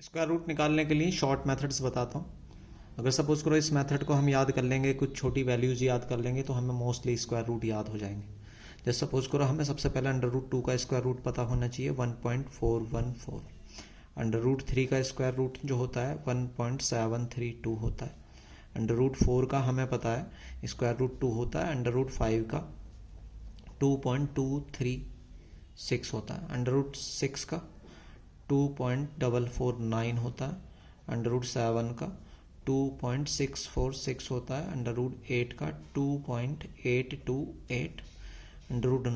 Square root निकालने के लिए शॉर्ट मेथड्स बताता हूँ। अगर सपोज करो इस मेथड को हम याद कर लेंगे, कुछ छोटी वैल्यूज याद कर लेंगे तो हमें मोस्टली स्क्वायर रूट याद हो जाएंगे। जैसे सपोज करो हमें सबसे पहले अंडर रूट 2 का स्क्वायर रूट पता होना चाहिए 1.414। अंडर रूट 3 का स्क्वायर रूट जो होता है 1.732 होता है। अंडर रूट 4 का हमें पता है स्क्वायर रूट 2 होता है। अंडर रूट 5 का 2.236 होता है। अंडर रूट 6 का 2.449 होता है। अंडर रूट 7 का 2.646 होता है। अंडर रूट 8 का 2.828। अंडर रूट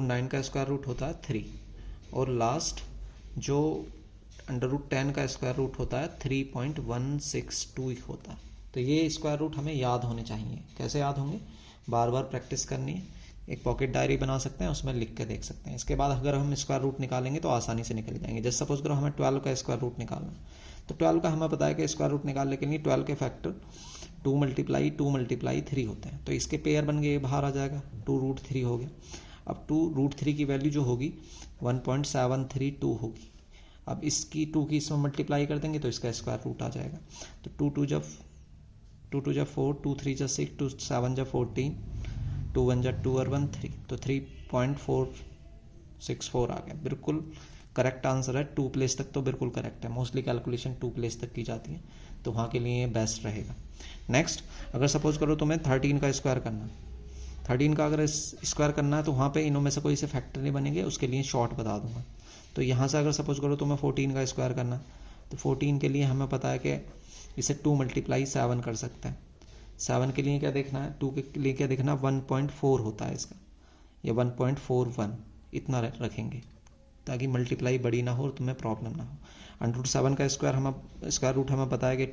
9 का स्क्वायर रूट होता है 3। और लास्ट जो अंडर रूट 10 का स्क्वायर रूट होता है 3.162 होता है। तो ये स्क्वायर रूट हमें याद होने चाहिए। कैसे याद होंगे? बार बार प्रैक्टिस करनी है। एक पॉकेट डायरी बना सकते हैं, उसमें लिख के देख सकते हैं। इसके बाद अगर हम स्क्वायर रूट निकालेंगे तो आसानी से निकल जाएंगे। जैसे सपोज करो हमें 12 का स्क्वायर रूट निकालना है, तो 12 का हमें पता है कि स्क्वायर रूट निकालने के लिए 12 के फैक्टर 2 × 3 होते हैं। तो इसके पेयर बन गए, बाहर आ जाएगा 2√3 हो गया। अब 2√3 की वैल्यू जो होगी 1.732 होगी। अब इसकी 2 की इसमें मल्टीप्लाई कर देंगे तो इसका स्क्वायर रूट आ जाएगा। तो 2 2 जब 4, 2 3 6, 2 7 14, 2 1 2 और 1 3, तो 3.464 आ गया। बिल्कुल करेक्ट आंसर है। 2 प्लेस तक तो बिल्कुल करेक्ट है। मोस्टली कैलकुलेशन 2 प्लेस तक की जाती है, तो वहाँ के लिए बेस्ट रहेगा। नेक्स्ट, अगर सपोज करो तुम्हें 13 का स्क्वायर करना है, 13 का अगर स्क्वायर करना है तो वहाँ पे इनों में से कोई से फैक्टर नहीं बनेंगे, उसके लिए शॉर्ट बता दूंगा। तो यहाँ से अगर सपोज करो तुम्हें 14 का स्क्वायर करना है, तो 14 के लिए हमें पता है कि इसे 2 × 7 कर सकते हैं। 7 के लिए क्या देखना है, 2 के लिए क्या देखना है, 1.4 होता है इसका, या 1.41 इतना रखेंगे ताकि मल्टीप्लाई बड़ी ना हो और तुम्हें प्रॉब्लम ना हो। अंडर रूट 7 का स्क्वायर रूट हमें पता है कि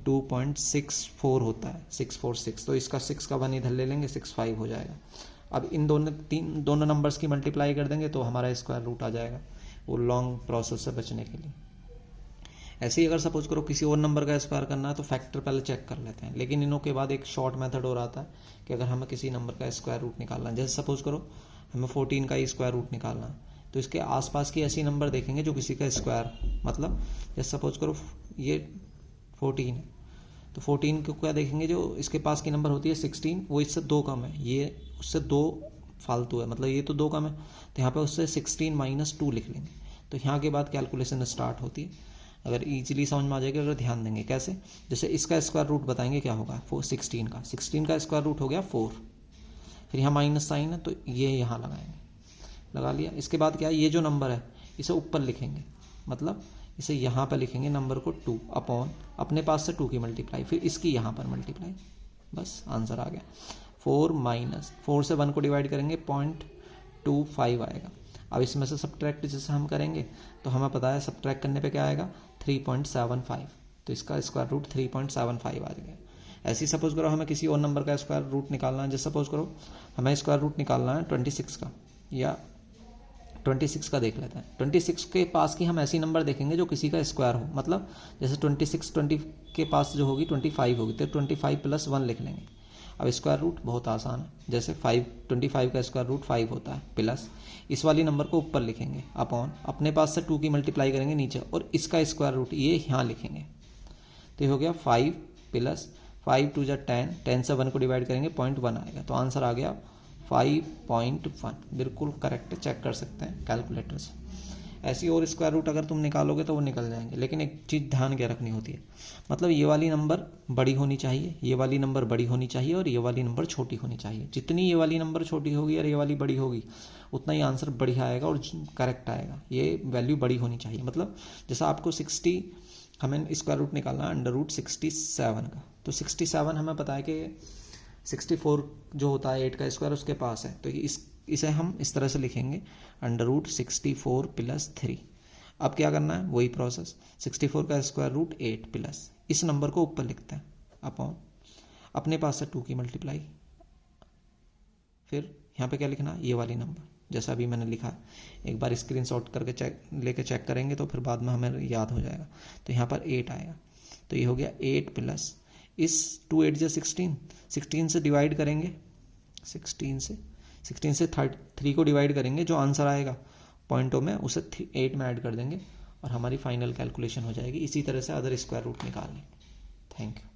2.64 होता है, 646। तो इसका 6 का 1 इधर ले लेंगे, 65 हो जाएगा। अब इन दोनों नंबर्स की मल्टीप्लाई कर देंगे तो हमारा स्क्वायर रूट आ जाएगा, वो लॉन्ग प्रोसेस से बचने के लिए। ऐसे ही अगर सपोज करो किसी और नंबर का स्क्वायर करना है तो फैक्टर पहले चेक कर लेते हैं। लेकिन इनों के बाद एक शॉर्ट मेथड और आता है कि अगर हमें किसी नंबर का स्क्वायर रूट निकालना है, जैसे सपोज करो हमें 14 का ही स्क्वायर रूट निकालना है, तो इसके आसपास की ऐसी नंबर देखेंगे जो किसी का स्क्वायर, मतलब जैसे सपोज करो ये 14 है, तो 14 को क्या देखेंगे, जो इसके पास की नंबर होती है 16, वो इससे 2 कम है, ये उससे 2 फालतू है, मतलब ये तो 2 कम है, तो यहाँ पे उससे 16 - 2 लिख लेंगे। तो यहाँ के बाद कैलकुलेशन स्टार्ट होती है। अगर इजीली समझ में आ जाएगा अगर ध्यान देंगे। कैसे? जैसे इसका स्क्वायर रूट बताएंगे क्या होगा, 16 का स्क्वायर रूट हो गया 4। फिर यहाँ माइनस साइन है तो ये यहाँ लगाएंगे, लगा लिया। इसके बाद क्या है, ये जो नंबर है इसे ऊपर लिखेंगे, मतलब इसे यहाँ पर लिखेंगे नंबर को 2 अपॉन अपने पास से 2 की मल्टीप्लाई, फिर इसकी यहाँ पर मल्टीप्लाई, बस आंसर आ गया। 4 से 1 को डिवाइड करेंगे 0.25 आएगा। अब इसमें से सब्ट्रैक्ट जैसे हम करेंगे तो हमें पता है सब्ट्रैक्ट करने पे क्या आएगा, 3.75। तो इसका स्क्वायर रूट 3.75 आ जाएगा। ऐसे ही सपोज करो हमें किसी और नंबर का स्क्वायर रूट निकालना है, जैसे सपोज करो हमें स्क्वायर रूट निकालना है 26 का, या 26 का देख लेते हैं। 26 के पास की हम ऐसी नंबर देखेंगे जो किसी का स्क्वायर हो, मतलब जैसे 20 के पास जो होगी 25 होगी, तो 25 + 1 लिख लेंगे। अब स्क्वायर रूट बहुत आसान है, जैसे 25 का स्क्वायर रूट 5 होता है, प्लस इस वाली नंबर को ऊपर लिखेंगे अपॉन अपने पास से 2 की मल्टीप्लाई करेंगे नीचे, और इसका स्क्वायर रूट ये यहाँ लिखेंगे। तो ये हो गया 5 + 5 × 2 = 10, 10 से 1 को डिवाइड करेंगे 0.1 आएगा, तो आंसर आ गया 5.1। बिल्कुल करेक्ट है, चेक कर सकते हैं कैलकुलेटर से। ऐसी और स्क्वायर रूट अगर तुम निकालोगे तो वो निकल जाएंगे। लेकिन एक चीज़ ध्यान क्या रखनी होती है, मतलब ये वाली नंबर बड़ी होनी चाहिए, ये वाली नंबर बड़ी होनी चाहिए, और ये वाली नंबर छोटी होनी चाहिए। जितनी ये वाली नंबर छोटी होगी और ये वाली बड़ी होगी उतना ही आंसर बढ़िया आएगा और करेक्ट आएगा। ये वैल्यू बड़ी होनी चाहिए, मतलब जैसा आपको 60 हमें स्क्वायर रूट निकालना है अंडर रूट 67 का, तो 67 हमें पता है कि 64 जो होता है 8 का स्क्वायर उसके पास है, तो इसे हम इस तरह से लिखेंगे अंडर रूट 64 + 3। अब क्या करना है, वही प्रोसेस, 64 का स्क्वायर रूट 8 प्लस इस नंबर को ऊपर लिखते हैं अपॉन अपने पास से 2 की मल्टीप्लाई, फिर यहाँ पे क्या लिखना, ये वाली नंबर जैसा अभी मैंने लिखा है। एक बार स्क्रीनशॉट करके लेके चेक करेंगे तो फिर बाद में हमें याद हो जाएगा। तो यहाँ पर 8 आएगा, तो ये हो गया 8 प्लस इस 2 8 × 16, 16 से डिवाइड करेंगे, 16 से 3 को डिवाइड करेंगे, जो आंसर आएगा पॉइंटों में उसे 8 में ऐड कर देंगे और हमारी फाइनल कैलकुलेशन हो जाएगी। इसी तरह से अदर स्क्वायर रूट निकालने। Thank you.